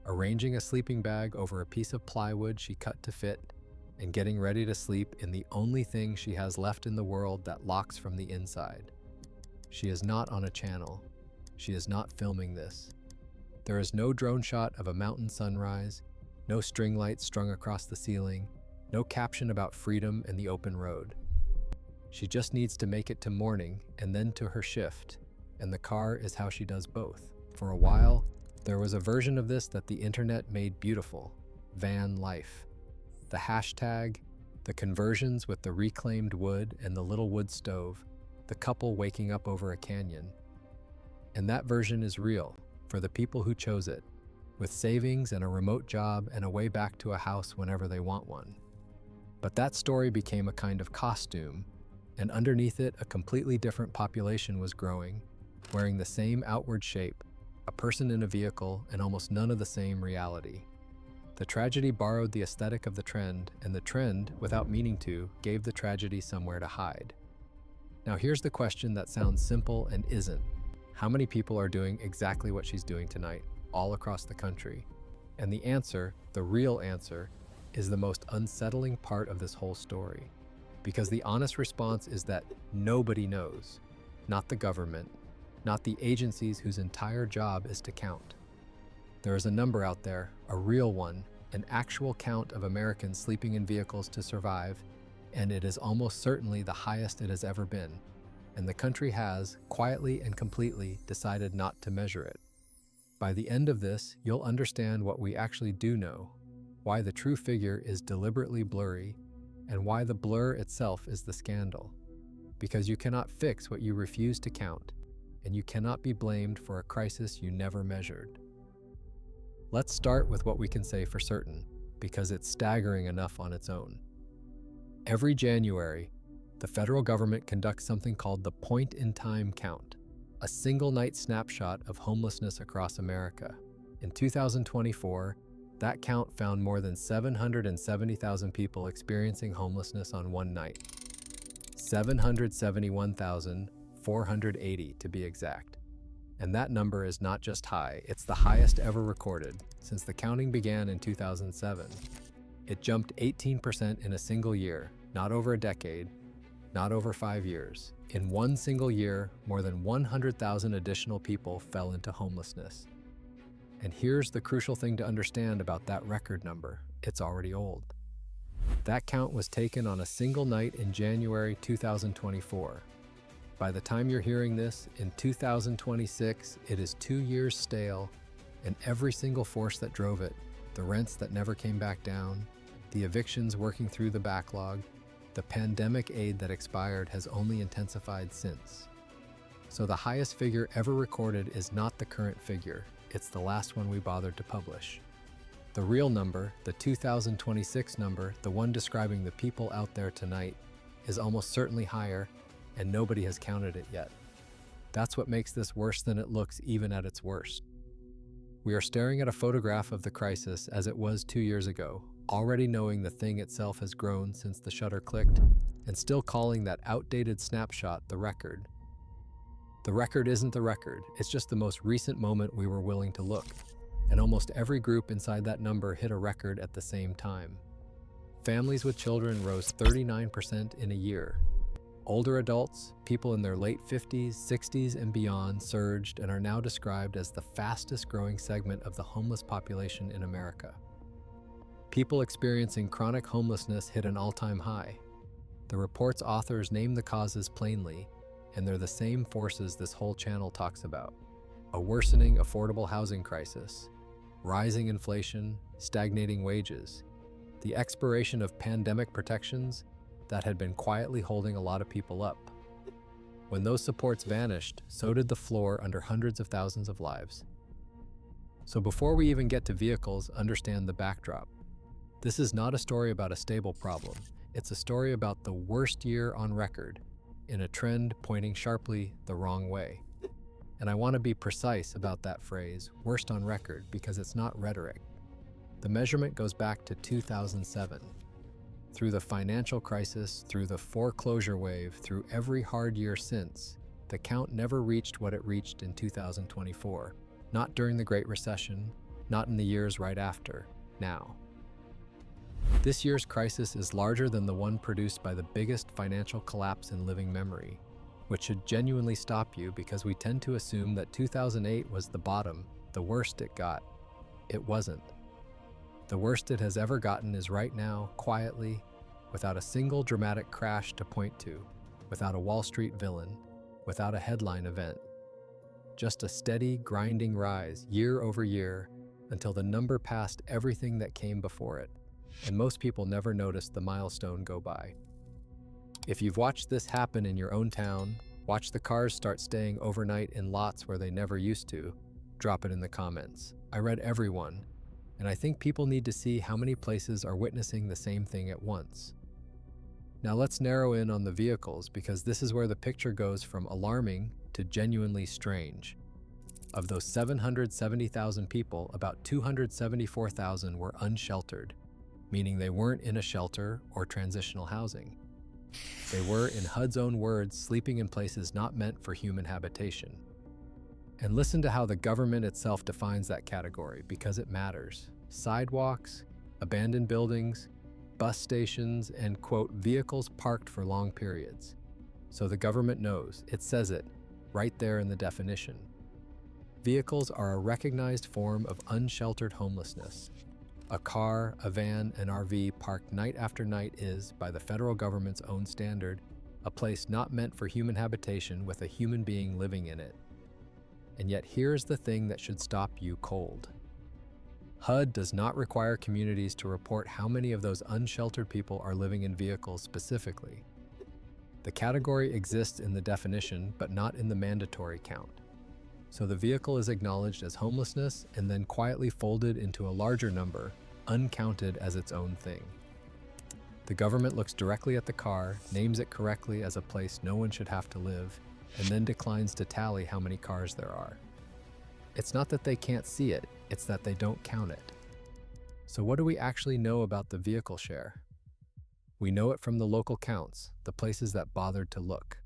arranging a sleeping bag over a piece of plywood she cut to fit, and getting ready to sleep in the only thing she has left in the world that locks from the inside. She is not on a channel. She is not filming this. There is no drone shot of a mountain sunrise, no string lights strung across the ceiling, no caption about freedom and the open road. She just needs to make it to morning and then to her shift, and the car is how she does both. For a while, there was a version of this that the internet made beautiful: van life. The hashtag, the conversions with the reclaimed wood and the little wood stove, the couple waking up over a canyon. And that version is real for the people who chose it, with savings and a remote job and a way back to a house whenever they want one. But that story became a kind of costume, and underneath it, a completely different population was growing, wearing the same outward shape, a person in a vehicle, and almost none of the same reality. The tragedy borrowed the aesthetic of the trend, and the trend, without meaning to, gave the tragedy somewhere to hide. Now here's the question that sounds simple and isn't. How many people are doing exactly what she's doing tonight, all across the country? And the answer, the real answer, is the most unsettling part of this whole story. Because the honest response is that nobody knows. Not the government, not the agencies whose entire job is to count. There is a number out there, a real one, an actual count of Americans sleeping in vehicles to survive, and it is almost certainly the highest it has ever been. And the country has, quietly and completely, decided not to measure it. By the end of this, you'll understand what we actually do know, why the true figure is deliberately blurry, and why the blur itself is the scandal. Because you cannot fix what you refuse to count, and you cannot be blamed for a crisis you never measured. Let's start with what we can say for certain, because it's staggering enough on its own. Every January, the federal government conducts something called the point-in-time count, a single-night snapshot of homelessness across America. In 2024, that count found more than 770,000 people experiencing homelessness on one night. 771,480 to be exact. And that number is not just high, it's the highest ever recorded since the counting began in 2007. It jumped 18% in a single year, not over a decade, not over 5 years. In one single year, more than 100,000 additional people fell into homelessness. And here's the crucial thing to understand about that record number: it's already old. That count was taken on a single night in January 2024. By the time you're hearing this, in 2026, it is 2 years stale, and every single force that drove it, the rents that never came back down, the evictions working through the backlog, the pandemic aid that expired has only intensified since. So the highest figure ever recorded is not the current figure, it's the last one we bothered to publish. The real number, the 2026 number, the one describing the people out there tonight, is almost certainly higher, and nobody has counted it yet. That's what makes this worse than it looks even at its worst. We are staring at a photograph of the crisis as it was 2 years ago, already knowing the thing itself has grown since the shutter clicked, and still calling that outdated snapshot the record. The record isn't the record, it's just the most recent moment we were willing to look, and almost every group inside that number hit a record at the same time. Families with children rose 39% in a year. Older adults, people in their late 50s, 60s, and beyond surged and are now described as the fastest growing segment of the homeless population in America. People experiencing chronic homelessness hit an all-time high. The report's authors name the causes plainly, and they're the same forces this whole channel talks about: a worsening affordable housing crisis, rising inflation, stagnating wages, the expiration of pandemic protections that had been quietly holding a lot of people up. When those supports vanished, so did the floor under hundreds of thousands of lives. So before we even get to vehicles, understand the backdrop. This is not a story about a stable problem. It's a story about the worst year on record, in a trend pointing sharply the wrong way. And I want to be precise about that phrase, worst on record, because it's not rhetoric. The measurement goes back to 2007. Through the financial crisis, through the foreclosure wave, through every hard year since, the count never reached what it reached in 2024. Not during the Great Recession, not in the years right after, now. This year's crisis is larger than the one produced by the biggest financial collapse in living memory, which should genuinely stop you because we tend to assume that 2008 was the bottom, the worst it got. It wasn't. The worst it has ever gotten is right now, quietly, without a single dramatic crash to point to, without a Wall Street villain, without a headline event. Just a steady, grinding rise year over year until the number passed everything that came before it, and most people never noticed the milestone go by. If you've watched this happen in your own town, watch the cars start staying overnight in lots where they never used to, drop it in the comments. I read every one, and I think people need to see how many places are witnessing the same thing at once. Now let's narrow in on the vehicles because this is where the picture goes from alarming to genuinely strange. Of those 770,000 people, about 274,000 were unsheltered, meaning they weren't in a shelter or transitional housing. They were, in HUD's own words, sleeping in places not meant for human habitation. And listen to how the government itself defines that category, because it matters. Sidewalks, abandoned buildings, bus stations, and, quote, vehicles parked for long periods. So the government knows, it says it, right there in the definition. Vehicles are a recognized form of unsheltered homelessness. A car, a van, an RV parked night after night is, by the federal government's own standard, a place not meant for human habitation with a human being living in it. And yet here's the thing that should stop you cold. HUD does not require communities to report how many of those unsheltered people are living in vehicles specifically. The category exists in the definition, but not in the mandatory count. So the vehicle is acknowledged as homelessness and then quietly folded into a larger number, uncounted as its own thing. The government looks directly at the car, names it correctly as a place no one should have to live, and then declines to tally how many cars there are. It's not that they can't see it, it's that they don't count it. So what do we actually know about the vehicle share? We know it from the local counts, the places that bothered to look.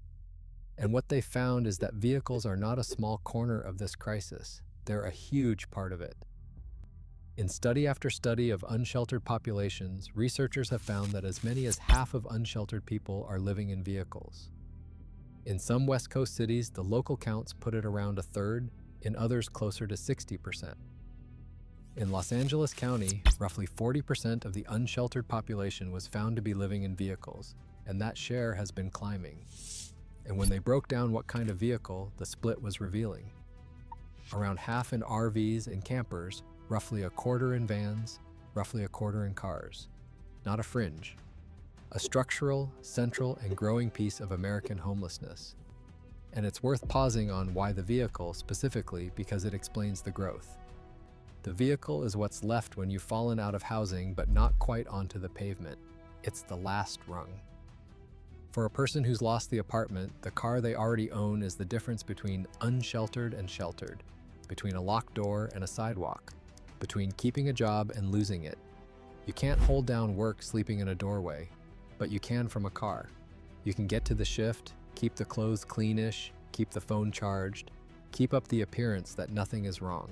And what they found is that vehicles are not a small corner of this crisis, they're a huge part of it. In study after study of unsheltered populations, researchers have found that as many as half of unsheltered people are living in vehicles. In some West Coast cities, the local counts put it around a third, in others closer to 60%. In Los Angeles County, roughly 40% of the unsheltered population was found to be living in vehicles, and that share has been climbing. And when they broke down what kind of vehicle, the split was revealing. Around half in RVs and campers, roughly a quarter in vans, roughly a quarter in cars. Not a fringe. A structural, central, and growing piece of American homelessness. And it's worth pausing on why the vehicle specifically, because it explains the growth. The vehicle is what's left when you've fallen out of housing but not quite onto the pavement. It's the last rung. For a person who's lost the apartment, the car they already own is the difference between unsheltered and sheltered, between a locked door and a sidewalk, between keeping a job and losing it. You can't hold down work sleeping in a doorway, but you can from a car. You can get to the shift, keep the clothes cleanish, keep the phone charged, keep up the appearance that nothing is wrong.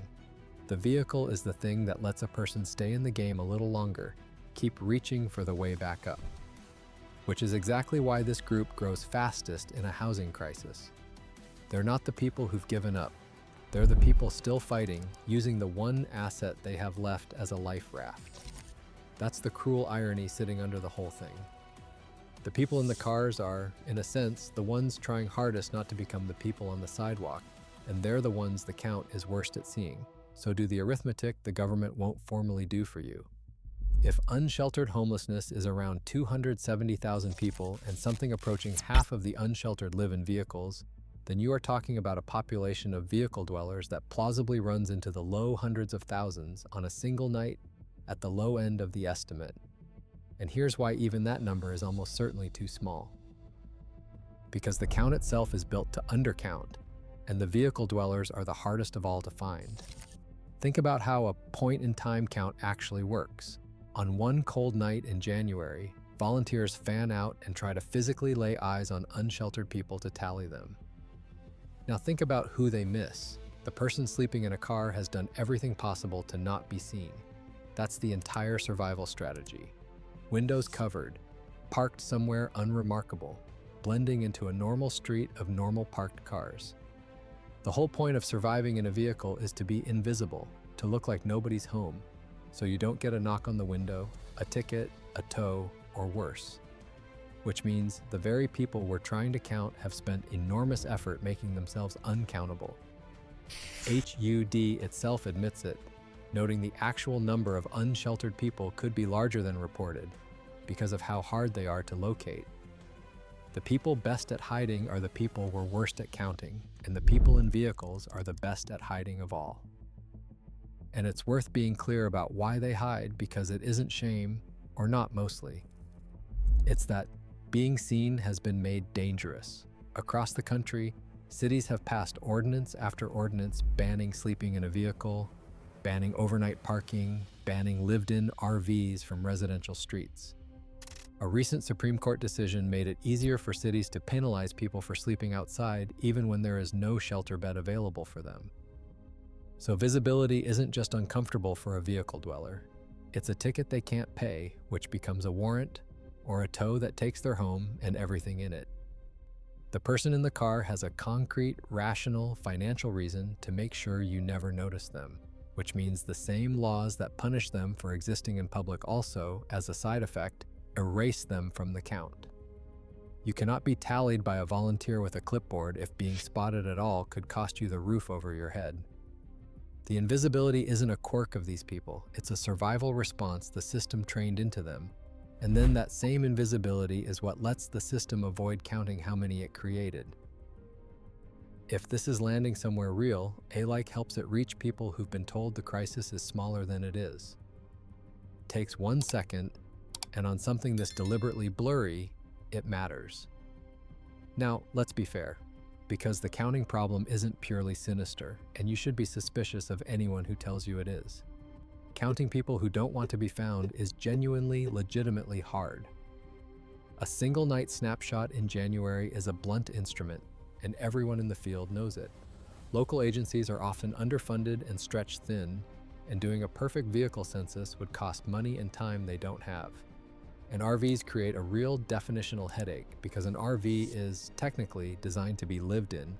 The vehicle is the thing that lets a person stay in the game a little longer, keep reaching for the way back up. Which is exactly why this group grows fastest in a housing crisis. They're not the people who've given up. They're the people still fighting, using the one asset they have left as a life raft. That's the cruel irony sitting under the whole thing. The people in the cars are, in a sense, the ones trying hardest not to become the people on the sidewalk, and they're the ones the count is worst at seeing. So do the arithmetic the government won't formally do for you. If unsheltered homelessness is around 270,000 people and something approaching half of the unsheltered live in vehicles, then you are talking about a population of vehicle dwellers that plausibly runs into the low hundreds of thousands on a single night at the low end of the estimate. And here's why even that number is almost certainly too small. Because the count itself is built to undercount, and the vehicle dwellers are the hardest of all to find. Think about how a point-in-time count actually works. On one cold night in January, volunteers fan out and try to physically lay eyes on unsheltered people to tally them. Now think about who they miss. The person sleeping in a car has done everything possible to not be seen. That's the entire survival strategy. Windows covered, parked somewhere unremarkable, blending into a normal street of normal parked cars. The whole point of surviving in a vehicle is to be invisible, to look like nobody's home, so you don't get a knock on the window, a ticket, a tow, or worse. Which means the very people we're trying to count have spent enormous effort making themselves uncountable. HUD itself admits it, noting the actual number of unsheltered people could be larger than reported because of how hard they are to locate. The people best at hiding are the people we're worst at counting, and the people in vehicles are the best at hiding of all. And it's worth being clear about why they hide, because it isn't shame, or not mostly. It's that being seen has been made dangerous. Across the country, cities have passed ordinance after ordinance banning sleeping in a vehicle, banning overnight parking, banning lived-in RVs from residential streets. A recent Supreme Court decision made it easier for cities to penalize people for sleeping outside even when there is no shelter bed available for them. So visibility isn't just uncomfortable for a vehicle dweller. It's a ticket they can't pay, which becomes a warrant, or a tow that takes their home and everything in it. The person in the car has a concrete, rational, financial reason to make sure you never notice them, which means the same laws that punish them for existing in public also, as a side effect, erase them from the count. You cannot be tallied by a volunteer with a clipboard if being spotted at all could cost you the roof over your head. The invisibility isn't a quirk of these people, it's a survival response the system trained into them, and then that same invisibility is what lets the system avoid counting how many it created. If this is landing somewhere real, A-like helps it reach people who've been told the crisis is smaller than it is. It takes 1 second, and on something this deliberately blurry, it matters. Now, let's be fair, because the counting problem isn't purely sinister, and you should be suspicious of anyone who tells you it is. Counting people who don't want to be found is genuinely, legitimately hard. A single night snapshot in January is a blunt instrument, and everyone in the field knows it. Local agencies are often underfunded and stretched thin, and doing a perfect vehicle census would cost money and time they don't have. And RVs create a real definitional headache because an RV is technically designed to be lived in,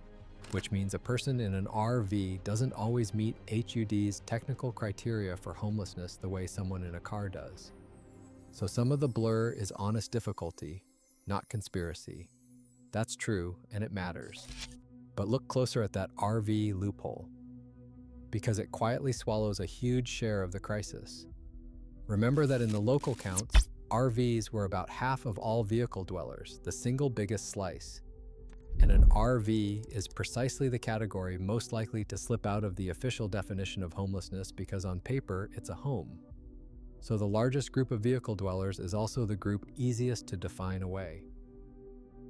which means a person in an RV doesn't always meet HUD's technical criteria for homelessness the way someone in a car does. So some of the blur is honest difficulty, not conspiracy. That's true, and it matters. But look closer at that RV loophole, because it quietly swallows a huge share of the crisis. Remember that in the local counts, RVs were about half of all vehicle dwellers, the single biggest slice. And an RV is precisely the category most likely to slip out of the official definition of homelessness because on paper, it's a home. So the largest group of vehicle dwellers is also the group easiest to define away.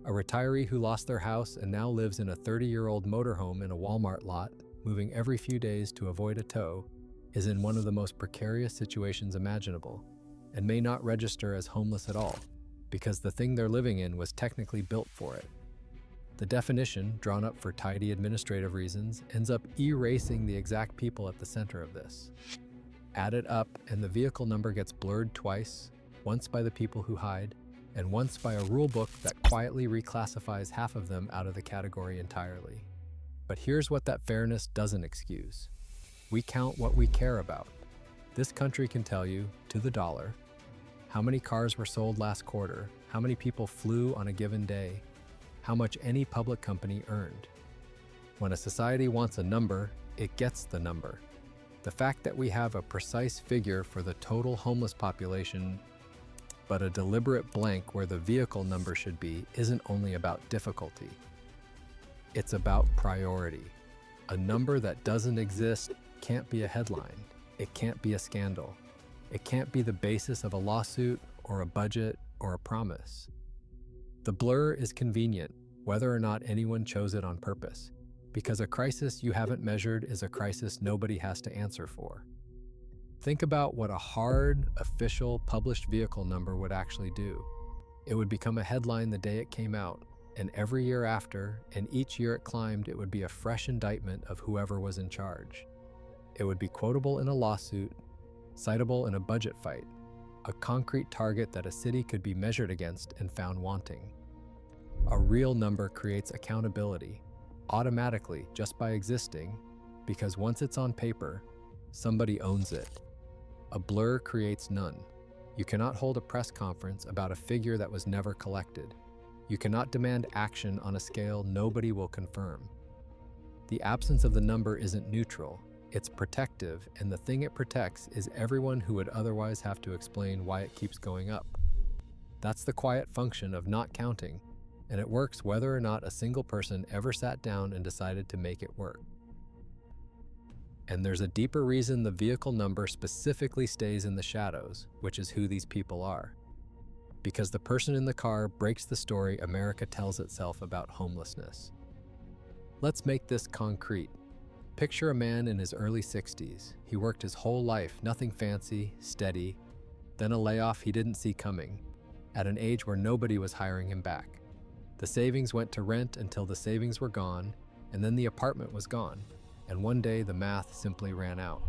A retiree who lost their house and now lives in a 30-year-old motorhome in a Walmart lot, moving every few days to avoid a tow, is in one of the most precarious situations imaginable, and may not register as homeless at all, because the thing they're living in was technically built for it. The definition, drawn up for tidy administrative reasons, ends up erasing the exact people at the center of this. Add it up, and the vehicle number gets blurred twice, once by the people who hide, and once by a rulebook that quietly reclassifies half of them out of the category entirely. But here's what that fairness doesn't excuse. We count what we care about. This country can tell you, to the dollar, how many cars were sold last quarter, how many people flew on a given day, how much any public company earned. When a society wants a number, it gets the number. The fact that we have a precise figure for the total homeless population, but a deliberate blank where the vehicle number should be, isn't only about difficulty. It's about priority. A number that doesn't exist can't be a headline. It can't be a scandal. It can't be the basis of a lawsuit or a budget or a promise. The blur is convenient, whether or not anyone chose it on purpose, because a crisis you haven't measured is a crisis nobody has to answer for. Think about what a hard, official, published vehicle number would actually do. It would become a headline the day it came out, and every year after, and each year it climbed, it would be a fresh indictment of whoever was in charge. It would be quotable in a lawsuit, citable in a budget fight, a concrete target that a city could be measured against and found wanting. A real number creates accountability, automatically just by existing, because once it's on paper, somebody owns it. A blur creates none. You cannot hold a press conference about a figure that was never collected. You cannot demand action on a scale nobody will confirm. The absence of the number isn't neutral, it's protective, and the thing it protects is everyone who would otherwise have to explain why it keeps going up. That's the quiet function of not counting, and it works whether or not a single person ever sat down and decided to make it work. And there's a deeper reason the vehicle number specifically stays in the shadows, which is who these people are. Because the person in the car breaks the story America tells itself about homelessness. Let's make this concrete. Picture a man in his early 60s. He worked his whole life, nothing fancy, steady, then a layoff he didn't see coming, at an age where nobody was hiring him back. The savings went to rent until the savings were gone, and then the apartment was gone, and one day the math simply ran out.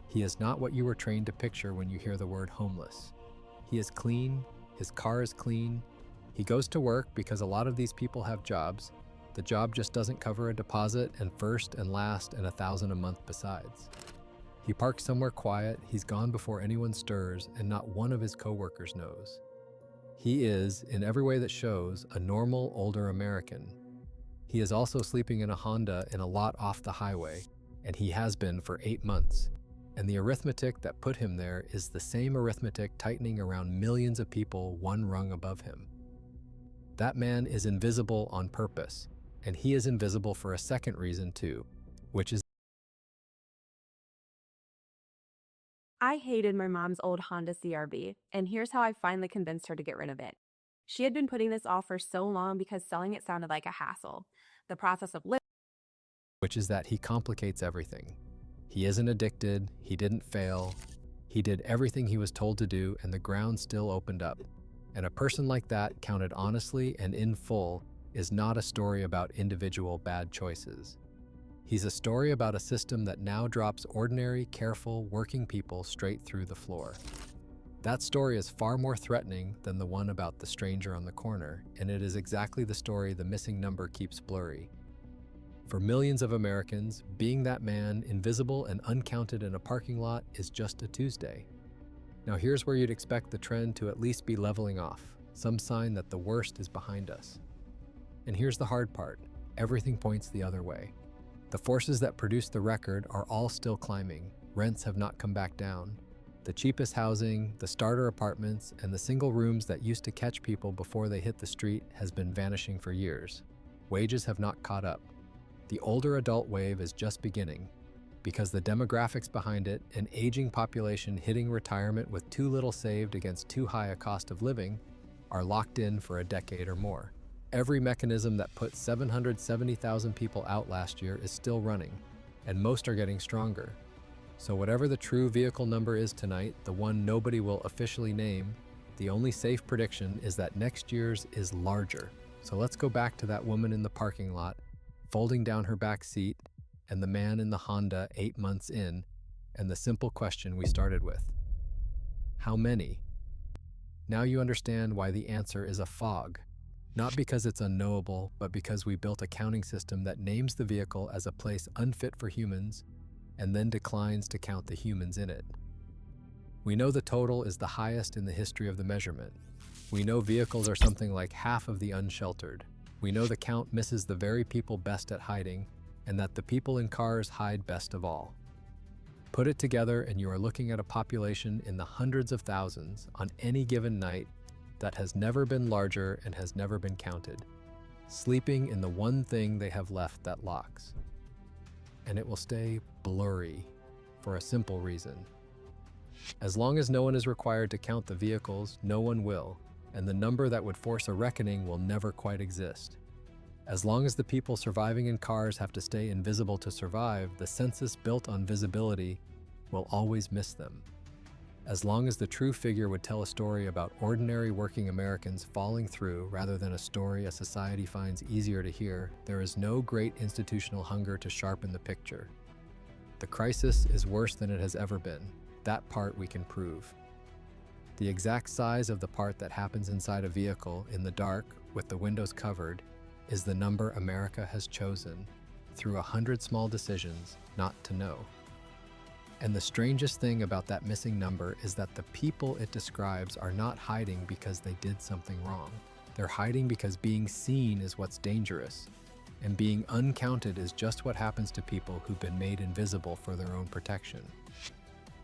He is not what you were trained to picture when you hear the word homeless. He is clean, his car is clean, he goes to work because a lot of these people have jobs. The job just doesn't cover a deposit and first and last and $1,000 a month besides. He parks somewhere quiet, he's gone before anyone stirs, and not one of his coworkers knows. He is, in every way that shows, a normal, older American. He is also sleeping in a Honda in a lot off the highway, and he has been for 8 months. And the arithmetic that put him there is the same arithmetic tightening around millions of people one rung above him. That man is invisible on purpose, and he is invisible for a second reason too, which is I hated my mom's old Honda CRV, and here's how I finally convinced her to get rid of it. She had been putting this off for so long because selling it sounded like a hassle. The process of that he complicates everything. He isn't addicted, he didn't fail, he did everything he was told to do, and the ground still opened up. And a person like that, counted honestly and in full, is not a story about individual bad choices. He's a story about a system that now drops ordinary, careful, working people straight through the floor. That story is far more threatening than the one about the stranger on the corner, and it is exactly the story the missing number keeps blurry. For millions of Americans, being that man, invisible and uncounted in a parking lot, is just a Tuesday. Now here's where you'd expect the trend to at least be leveling off, some sign that the worst is behind us. And here's the hard part, everything points the other way. The forces that produced the record are all still climbing, rents have not come back down. The cheapest housing, the starter apartments, and the single rooms that used to catch people before they hit the street has been vanishing for years. Wages have not caught up. The older adult wave is just beginning, because the demographics behind it, an aging population hitting retirement with too little saved against too high a cost of living, are locked in for a decade or more. Every mechanism that put 770,000 people out last year is still running, and most are getting stronger. So whatever the true vehicle number is tonight, the one nobody will officially name, the only safe prediction is that next year's is larger. So let's go back to that woman in the parking lot, folding down her back seat, and the man in the Honda 8 months in, and the simple question we started with. How many? Now you understand why the answer is a fog. Not because it's unknowable, but because we built a counting system that names the vehicle as a place unfit for humans, and then declines to count the humans in it. We know the total is the highest in the history of the measurement. We know vehicles are something like half of the unsheltered. We know the count misses the very people best at hiding, and that the people in cars hide best of all. Put it together and you are looking at a population in the hundreds of thousands on any given night that has never been larger and has never been counted, sleeping in the one thing they have left that locks. And it will stay blurry for a simple reason. As long as no one is required to count the vehicles, no one will, and the number that would force a reckoning will never quite exist. As long as the people surviving in cars have to stay invisible to survive, the census built on visibility will always miss them. As long as the true figure would tell a story about ordinary working Americans falling through rather than a story a society finds easier to hear, there is no great institutional hunger to sharpen the picture. The crisis is worse than it has ever been. That part we can prove. The exact size of the part that happens inside a vehicle in the dark with the windows covered is the number America has chosen through 100 small decisions not to know. And the strangest thing about that missing number is that the people it describes are not hiding because they did something wrong. They're hiding because being seen is what's dangerous, and being uncounted is just what happens to people who've been made invisible for their own protection.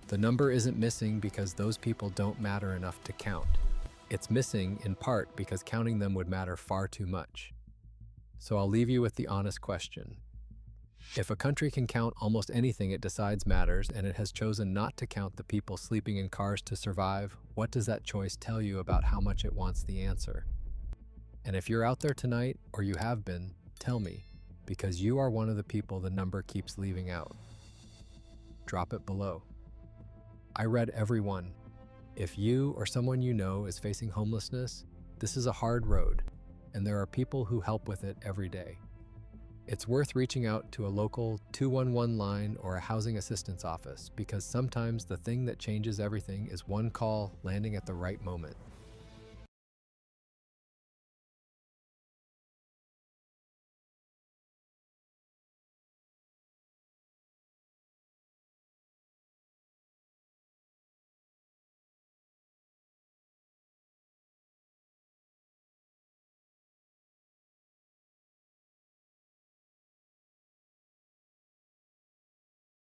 The number isn't missing because those people don't matter enough to count. It's missing in part because counting them would matter far too much. So I'll leave you with the honest question. If a country can count almost anything it decides matters and it has chosen not to count the people sleeping in cars to survive, what does that choice tell you about how much it wants the answer? And if you're out there tonight, or you have been, tell me, because you are one of the people the number keeps leaving out. Drop it below. I read every one. If you or someone you know is facing homelessness, this is a hard road, and there are people who help with it every day. It's worth reaching out to a local 211 line or a housing assistance office because sometimes the thing that changes everything is one call landing at the right moment.